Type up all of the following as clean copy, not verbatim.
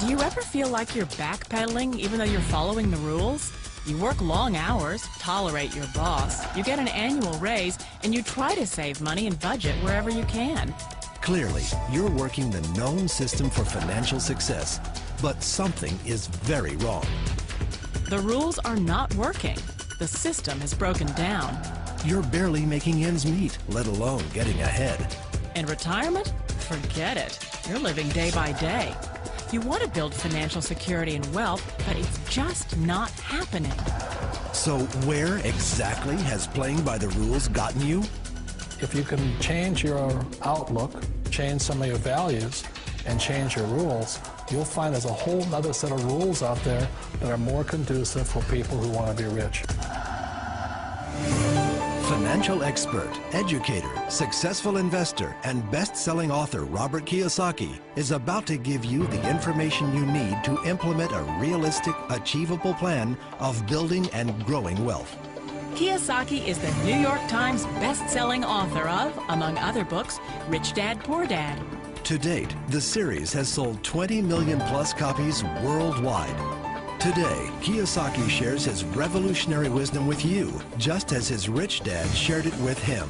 Do you ever feel like you're backpedaling even though you're following the rules? You work long hours, tolerate your boss, you get an annual raise, and you try to save money and budget wherever you can. Clearly, you're working the known system for financial success, but something is very wrong. The rules are not working. The system has broken down. You're barely making ends meet, let alone getting ahead. In retirement? Forget it. You're living day by day. You want to build financial security and wealth, but it's just not happening. So where exactly has playing by the rules gotten you? If you can change your outlook, change some of your values, and change your rules, you'll find there's a whole other set of rules out there that are more conducive for people who want to be rich. Financial expert, educator, successful investor, and best-selling author Robert Kiyosaki is about to give you the information you need to implement a realistic, achievable plan of building and growing wealth. Kiyosaki is the New York Times best-selling author of, among other books, Rich Dad, Poor Dad. To date, the series has sold 20 million plus copies worldwide. Today, Kiyosaki shares his revolutionary wisdom with you, just as his rich dad shared it with him.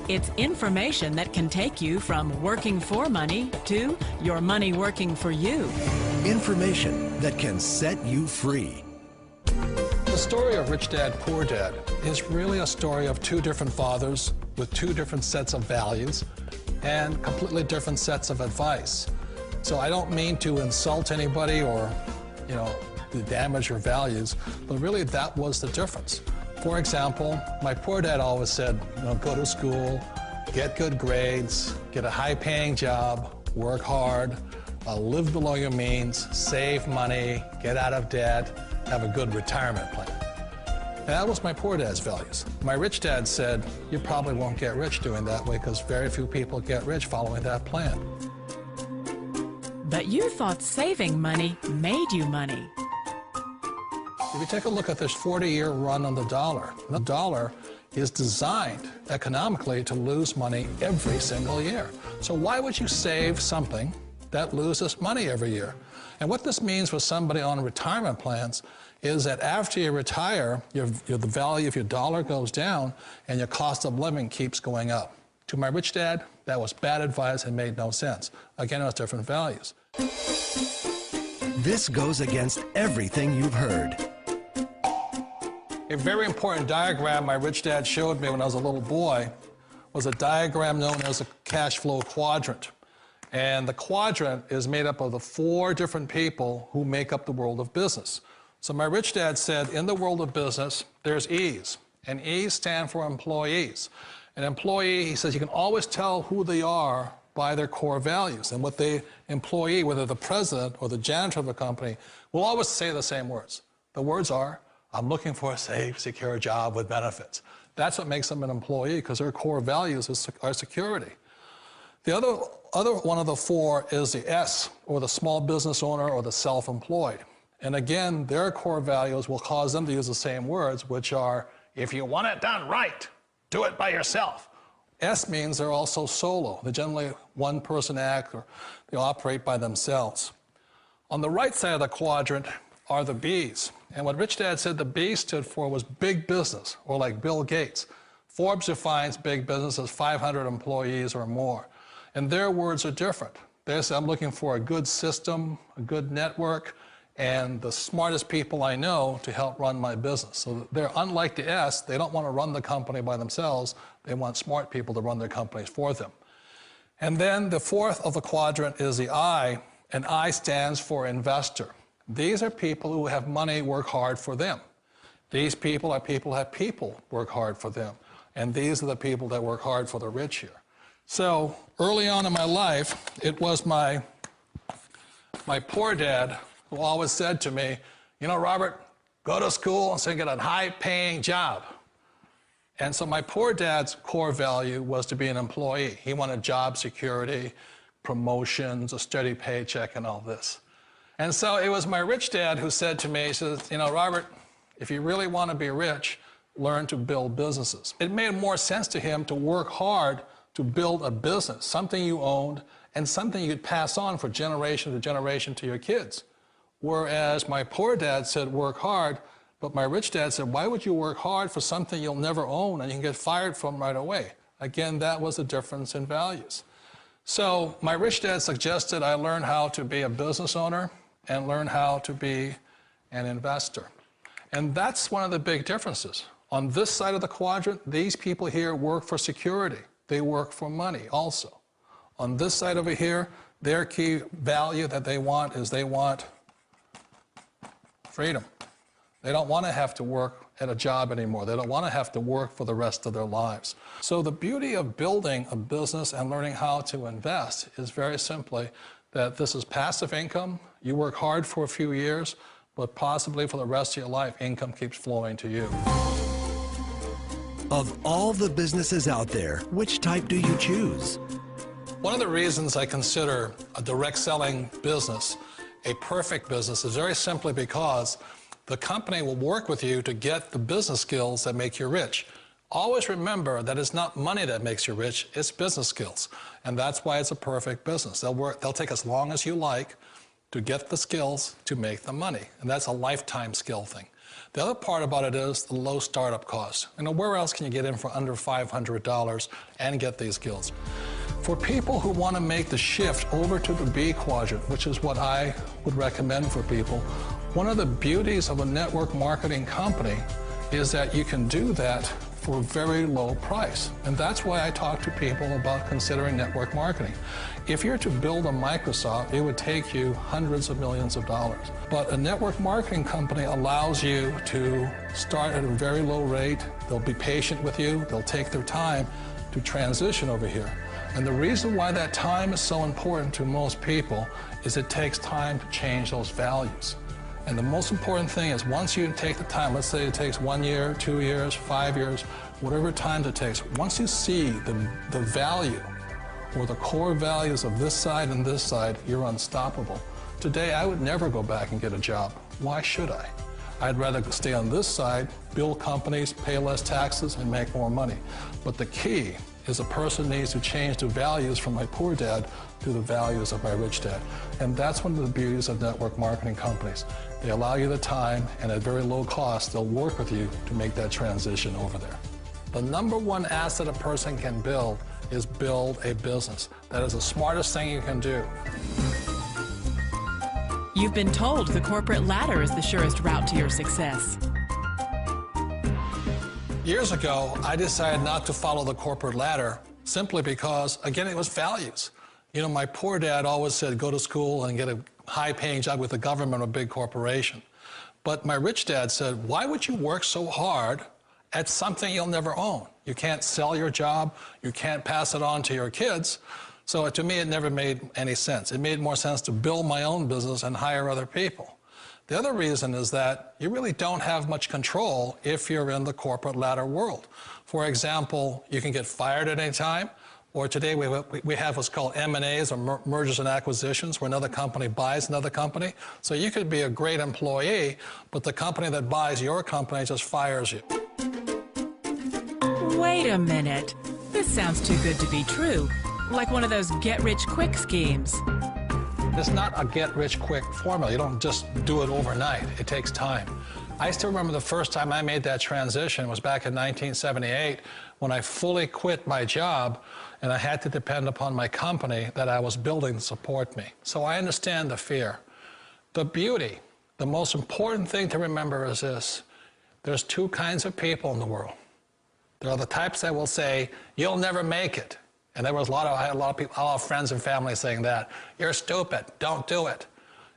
It's information that can take you from working for money to your money working for you. Information that can set you free. The story of Rich Dad, Poor Dad is really a story of two different fathers with two different sets of values and completely different sets of advice. So I don't mean to insult anybody or, to damage your values, but really that was the difference. For example, my poor dad always said, go to school, get good grades, get a high-paying job, work hard, live below your means, save money, get out of debt, have a good retirement plan. And that was my poor dad's values. My rich dad said, you probably won't get rich doing that way because very few people get rich following that plan. But you thought saving money made you money. If you take a look at this 40-year run on the dollar is designed economically to lose money every single year. So why would you save something that loses money every year? And what this means for somebody on retirement plans is that after you retire, the value of your dollar goes down and your cost of living keeps going up. To my rich dad, that was bad advice and made no sense. Again, it was different values. This goes against everything you've heard. A very important diagram my rich dad showed me when I was a little boy was a diagram known as a cash flow quadrant. And the quadrant is made up of the four different people who make up the world of business. So my rich dad said, in the world of business, there's E's, and E's stand for employees. An employee, he says, you can always tell who they are by their core values. And what the employee, whether the president or the janitor of the company, will always say the same words. The words are, I'm looking for a safe, secure job with benefits. That's what makes them an employee, because their core values are security. The other one of the four is the S, or the small business owner or the self-employed. And again, their core values will cause them to use the same words, which are, if you want it done right, do it by yourself. S means they're also solo. They're generally one-person act, or they operate by themselves. On the right side of the quadrant are the B's. And what Rich Dad said the B stood for was big business, or like Bill Gates. Forbes defines big business as 500 employees or more. And their words are different. They say, I'm looking for a good system, a good network, and the smartest people I know to help run my business. So they're unlike the S. They don't want to run the company by themselves. They want smart people to run their companies for them. And then the fourth of the quadrant is the I, and I stands for investor. These are people who have money work hard for them. These people are people who have people work hard for them. And these are the people that work hard for the rich here. So early on in my life, it was my poor dad who always said to me, Robert, go to school and so get a high-paying job. And so my poor dad's core value was to be an employee. He wanted job security, promotions, a steady paycheck, and all this. And so it was my rich dad who said to me, he says, Robert, if you really want to be rich, learn to build businesses. It made more sense to him to work hard to build a business, something you owned, and something you'd pass on for generation to generation to your kids. Whereas my poor dad said, work hard, but my rich dad said, why would you work hard for something you'll never own and you can get fired from right away? Again, that was a difference in values. So my rich dad suggested I learn how to be a business owner and learn how to be an investor. And that's one of the big differences. On this side of the quadrant, these people here work for security. They work for money also. On this side over here, their key value that they want is they want freedom. They don't want to have to work at a job anymore. They don't want to have to work for the rest of their lives. So the beauty of building a business and learning how to invest is very simply that this is passive income. You work hard for a few years, but possibly for the rest of your life, income keeps flowing to you. Of all the businesses out there, which type do you choose? One of the reasons I consider a direct selling business a perfect business is very simply because the company will work with you to get the business skills that make you rich. Always remember that it's not money that makes you rich, it's business skills. And that's why it's a perfect business. They'll take as long as you like to get the skills to make the money. And that's a lifetime skill thing. The other part about it is the low startup cost. You know, where else can you get in for under $500 and get these skills? For people who want to make the shift over to the B quadrant, which is what I would recommend for people, one of the beauties of a network marketing company is that you can do that for a very low price. And that's why I talk to people about considering network marketing. If you're to build a Microsoft, it would take you hundreds of millions of dollars. But a network marketing company allows you to start at a very low rate. They'll be patient with you. They'll take their time to transition over here. And the reason why that time is so important to most people is it takes time to change those values. And the most important thing is once you take the time, let's say it takes 1 year, 2 years, 5 years, whatever time it takes, once you see the value or the core values of this side and this side, you're unstoppable. Today, I would never go back and get a job. Why should I? I'd rather stay on this side, build companies, pay less taxes, and make more money. But the key is a person needs to change the values from my poor dad to the values of my rich dad. And that's one of the beauties of network marketing companies. They allow you the time, and at very low cost, they'll work with you to make that transition over there. The number one asset a person can build is build a business. That is the smartest thing you can do. You've been told the corporate ladder is the surest route to your success. Years ago, I decided not to follow the corporate ladder simply because, again, it was values. You know, my poor dad always said, go to school and get a high-paying job with the government or a big corporation. But my rich dad said, why would you work so hard at something you'll never own? You can't sell your job. You can't pass it on to your kids. So to me, it never made any sense. It made more sense to build my own business and hire other people. The other reason is that you really don't have much control if you're in the corporate ladder world. For example, you can get fired at any time, or today we have what's called M&As, or mergers and acquisitions, where another company buys another company. So you could be a great employee, but the company that buys your company just fires you. Wait a minute. This sounds too good to be true. Like one of those get-rich-quick schemes. It's not a get-rich-quick formula. You don't just do it overnight. It takes time. I still remember the first time I made that transition was back in 1978 when I fully quit my job and I had to depend upon my company that I was building to support me. So I understand the fear. The beauty, the most important thing to remember is this. There's two kinds of people in the world. There are the types that will say, you'll never make it. And there was I had a lot of people, a lot of friends and family saying that. You're stupid, don't do it.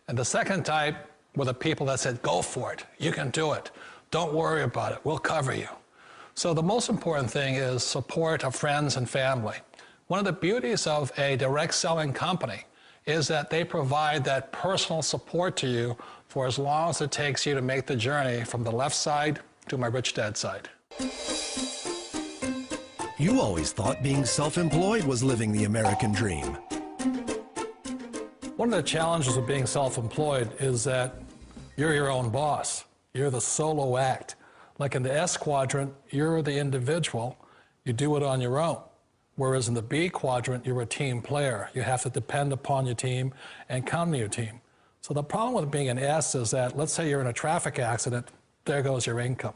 And the second type were the people that said, go for it, you can do it. Don't worry about it, we'll cover you. So the most important thing is support of friends and family. One of the beauties of a direct selling company is that they provide that personal support to you for as long as it takes you to make the journey from the left side to my rich dad side. You always thought being self-employed was living the American dream. One of the challenges of being self-employed is that you're your own boss. You're the solo act. Like in the S quadrant, you're the individual. You do it on your own. Whereas in the B quadrant, you're a team player. You have to depend upon your team and count on your team. So the problem with being an S is that, let's say you're in a traffic accident, there goes your income.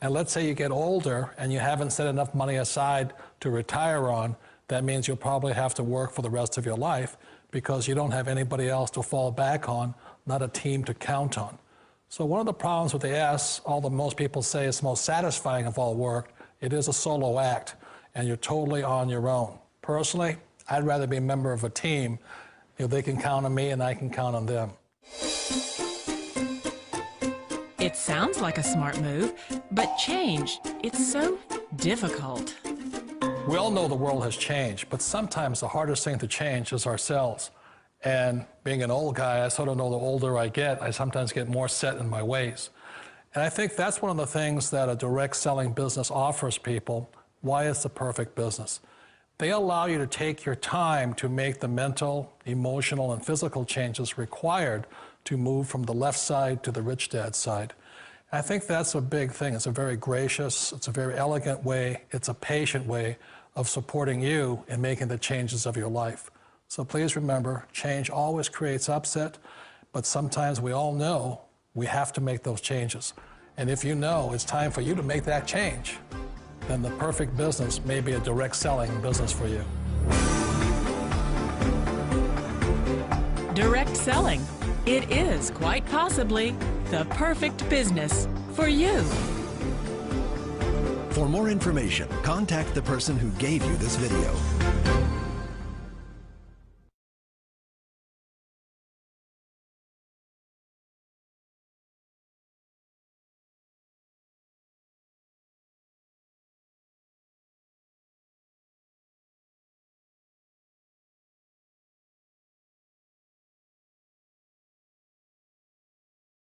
And let's say you get older and you haven't set enough money aside to retire on, that means you'll probably have to work for the rest of your life because you don't have anybody else to fall back on, not a team to count on. So one of the problems with the S, although most people say it's the most satisfying of all work, it is a solo act, and you're totally on your own. Personally, I'd rather be a member of a team. They can count on me and I can count on them. It sounds like a smart move, but change, it's so difficult. We all know the world has changed, but sometimes the hardest thing to change is ourselves. And being an old guy, I sort of know the older I get, I sometimes get more set in my ways. And I think that's one of the things that a direct selling business offers people, why it's the perfect business. They allow you to take your time to make the mental, emotional, and physical changes required to move from the left side to the rich dad side. I think that's a big thing. It's a very gracious, it's a very elegant way, it's a patient way of supporting you in making the changes of your life. So please remember, change always creates upset, but sometimes we all know we have to make those changes. And if you know it's time for you to make that change, then the perfect business may be a direct selling business for you. Direct selling. It is quite possibly the perfect business for you. For more information, contact the person who gave you this video.